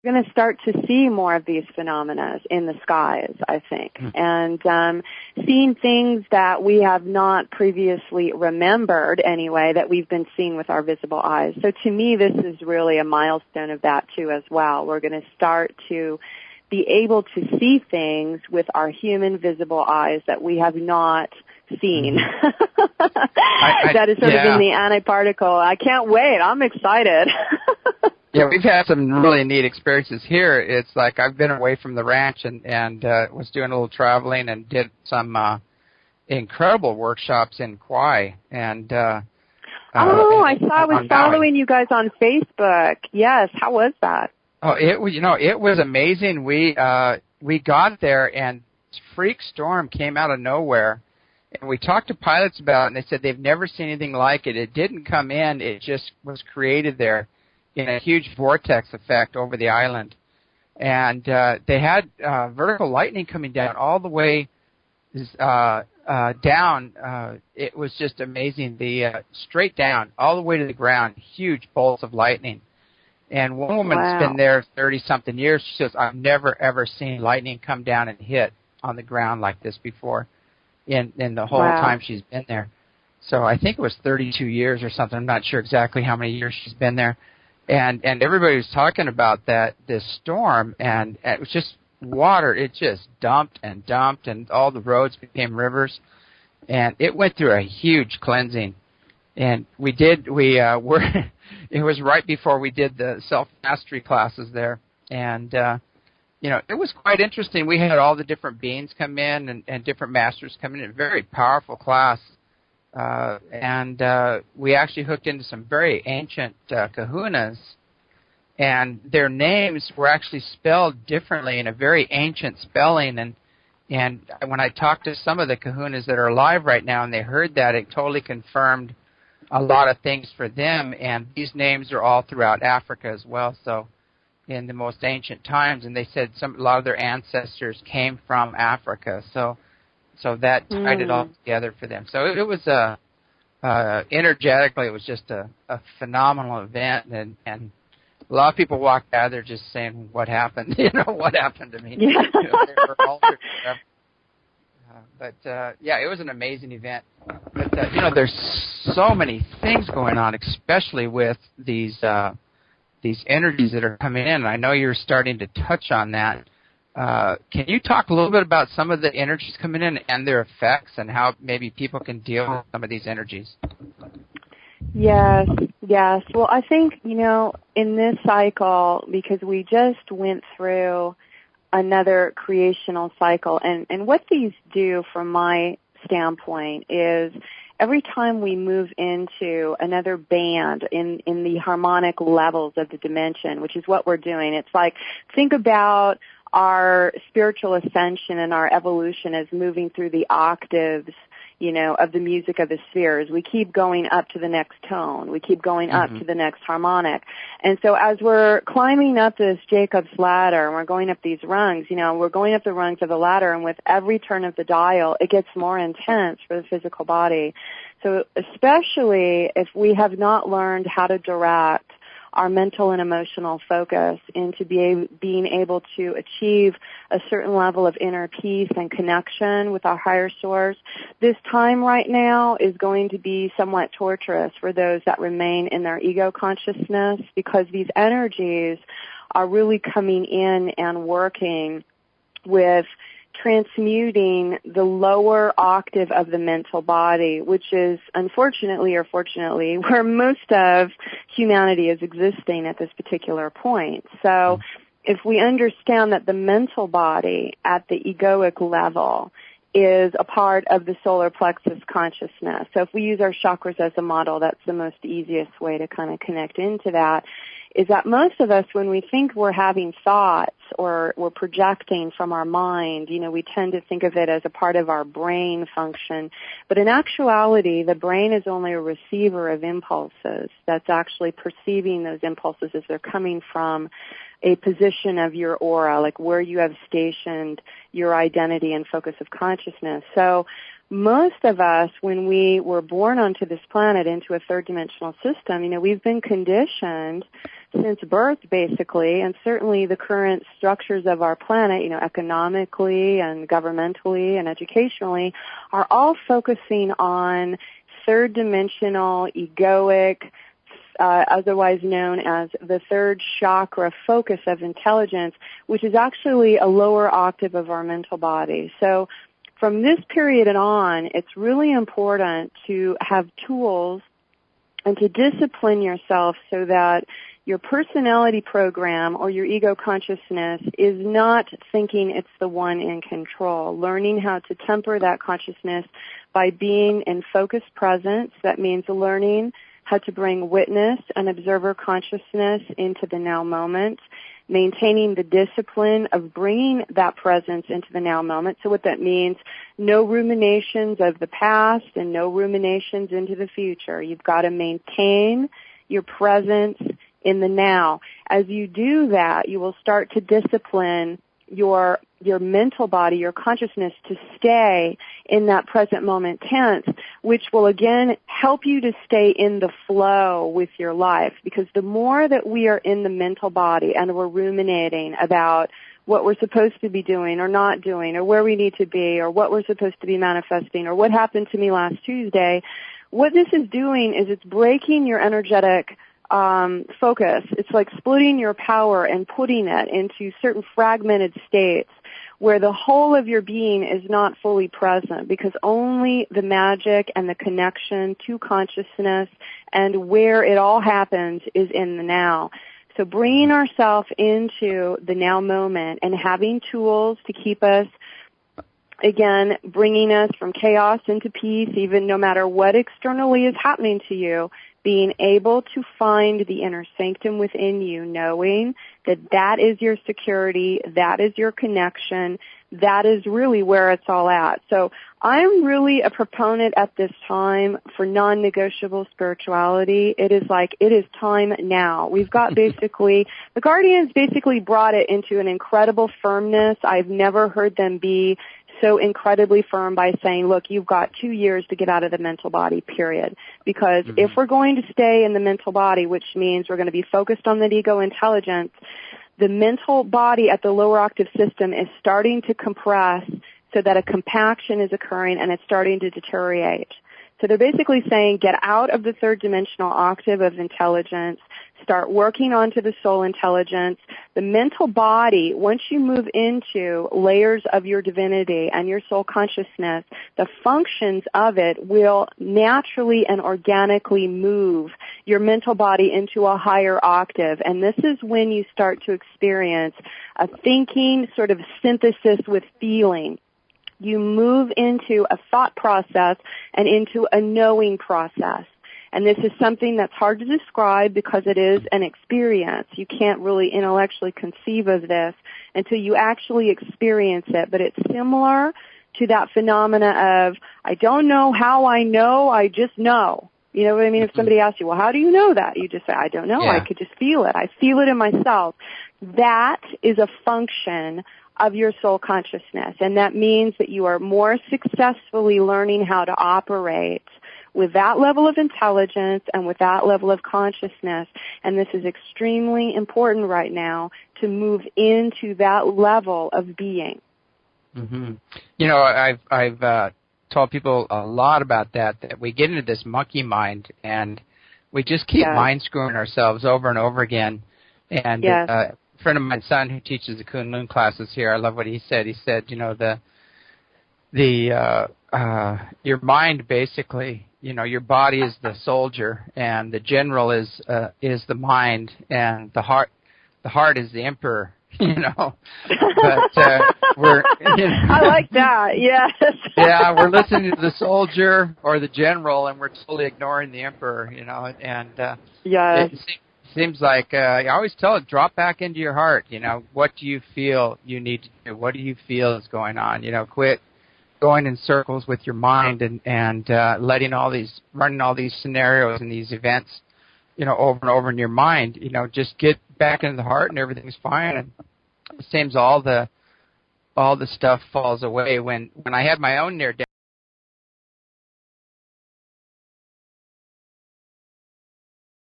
We're going to start to see more of these phenomena in the skies, I think, and seeing things that we have not previously remembered anyway, that we've been seeing with our visible eyes. So to me, this is really a milestone of that too as well. We're going to start to be able to see things with our human visible eyes that we have not seen. That is sort of in the antiparticle. I can't wait. I'm excited. Yeah, we've had some really neat experiences here. It's like I've been away from the ranch and was doing a little traveling and did some incredible workshops in Kauai. And I was following you guys on Facebook. Yes, how was that? Oh, it was amazing. We got there and this freak storm came out of nowhere. And we talked to pilots about it, and they said they've never seen anything like it. It didn't come in. It just was created there in a huge vortex effect over the island. And they had vertical lightning coming down all the way down. It was just amazing. Straight down, all the way to the ground, huge bolts of lightning. And one woman's been there 30-something years. She says, I've never, ever seen lightning come down and hit on the ground like this before in the whole time she's been there. So I think it was 32 years or something. I'm not sure exactly how many years she's been there. And everybody was talking about this storm, and it was just water. It just dumped, and all the roads became rivers. And it went through a huge cleansing. And it was right before we did the self-mastery classes there. And, it was quite interesting. We had all the different beings come in and different masters come in. A very powerful class. And we actually hooked into some very ancient kahunas. And their names were actually spelled differently in a very ancient spelling. And when I talked to some of the kahunas that are alive right now and they heard that, it totally confirmed a lot of things for them, and these names are all throughout Africa as well. So, in the most ancient times, and they said a lot of their ancestors came from Africa. So that tied it all together for them. So it was energetically, it was just a phenomenal event, and a lot of people walked out of there just saying, "What happened? What happened to me?" Yeah. They were altered. But it was an amazing event. But there's so many things going on, especially with these energies that are coming in. And I know you're starting to touch on that. Can you talk a little bit about some of the energies coming in and their effects, and how maybe people can deal with some of these energies? Yes. Well, I think in this cycle, because we just went through another creational cycle. And what these do from my standpoint is every time we move into another band in the harmonic levels of the dimension, which is what we're doing, it's like, think about our spiritual ascension and our evolution as moving through the octaves, of the music of the spheres. We keep going up to the next tone. We keep going up to the next harmonic. And so as we're climbing up this Jacob's ladder and we're going up these rungs, we're going up the rungs of the ladder, and with every turn of the dial, it gets more intense for the physical body. So especially if we have not learned how to direct our mental and emotional focus into being able to achieve a certain level of inner peace and connection with our higher source, this time right now is going to be somewhat torturous for those that remain in their ego consciousness, because these energies are really coming in and working with transmuting the lower octave of the mental body, which is unfortunately or fortunately where most of humanity is existing at this particular point. So if we understand that the mental body at the egoic level is a part of the solar plexus consciousness. So if we use our chakras as a model, that's the most easiest way to kind of connect into that, is that most of us, when we think we're having thoughts or we're projecting from our mind, we tend to think of it as a part of our brain function. But in actuality, the brain is only a receiver of impulses that's actually perceiving those impulses as they're coming from a position of your aura, like where you have stationed your identity and focus of consciousness. So most of us, when we were born onto this planet into a third dimensional system, we've been conditioned since birth, basically, and certainly the current structures of our planet, economically and governmentally and educationally, are all focusing on third dimensional, egoic, otherwise known as the third chakra focus of intelligence, which is actually a lower octave of our mental body. So from this period on, it's really important to have tools and to discipline yourself so that your personality program or your ego consciousness is not thinking it's the one in control. Learning how to temper that consciousness by being in focused presence. That means learning how to bring witness and observer consciousness into the now moment, maintaining the discipline of bringing that presence into the now moment. So what that means, no ruminations of the past and no ruminations into the future. You've got to maintain your presence in the now. As you do that, you will start to discipline your mental body, your consciousness, to stay in that present moment tense, which will again help you to stay in the flow with your life. Because the more that we are in the mental body and we're ruminating about what we're supposed to be doing or not doing or where we need to be or what we're supposed to be manifesting or what happened to me last Tuesday, what this is doing is it's breaking your energetic focus. It's like splitting your power and putting it into certain fragmented states where the whole of your being is not fully present, because only the magic and the connection to consciousness and where it all happens is in the now. So bringing ourselves into the now moment and having tools to keep us, again, bringing us from chaos into peace, even no matter what externally is happening to you, being able to find the inner sanctum within you, knowing that that is your security, that is your connection, that is really where it's all at. So I'm really a proponent at this time for non-negotiable spirituality. It is time now. We've got basically, the Guardians basically brought it into an incredible firmness. I've never heard them be so incredibly firm by saying, look, you've got 2 years to get out of the mental body, period. Because if we're going to stay in the mental body, which means we're going to be focused on that ego intelligence, the mental body at the lower octave system is starting to compress so that a compaction is occurring and it's starting to deteriorate. So they're basically saying get out of the third dimensional octave of intelligence, start working onto the soul intelligence. The mental body, once you move into layers of your divinity and your soul consciousness, the functions of it will naturally and organically move your mental body into a higher octave. And this is when you start to experience a thinking sort of synthesis with feeling. You move into a thought process and into a knowing process. And this is something that's hard to describe because it is an experience. You can't really intellectually conceive of this until you actually experience it. But it's similar to that phenomena of, I don't know how I know, I just know. You know what I mean? If somebody asks you, well, how do you know that? You just say, I don't know. Yeah. I could just feel it. I feel it in myself. That is a function of your soul consciousness. And that means that you are more successfully learning how to operate with that level of intelligence and with that level of consciousness. And this is extremely important right now to move into that level of being. Mm-hmm. You know, I've told people a lot about that we get into this monkey mind and we just keep mind screwing ourselves over and over again. And a friend of mine's son who teaches the Kunlun classes here, I love what he said. He said, you know, your mind basically, you know, your body is the soldier and the general is the mind and the heart is the emperor, you know. But we're I like that. Yes. Yeah, we're listening to the soldier or the general and we're totally ignoring the emperor, you know, and it seems like I always tell it, drop back into your heart, you know, what do you feel you need to do? What do you feel is going on? You know, quit going in circles with your mind and running all these scenarios and these events over and over in your mind. Just get back into the heart and everything's fine. And it seems all the stuff falls away. When I had my own near-death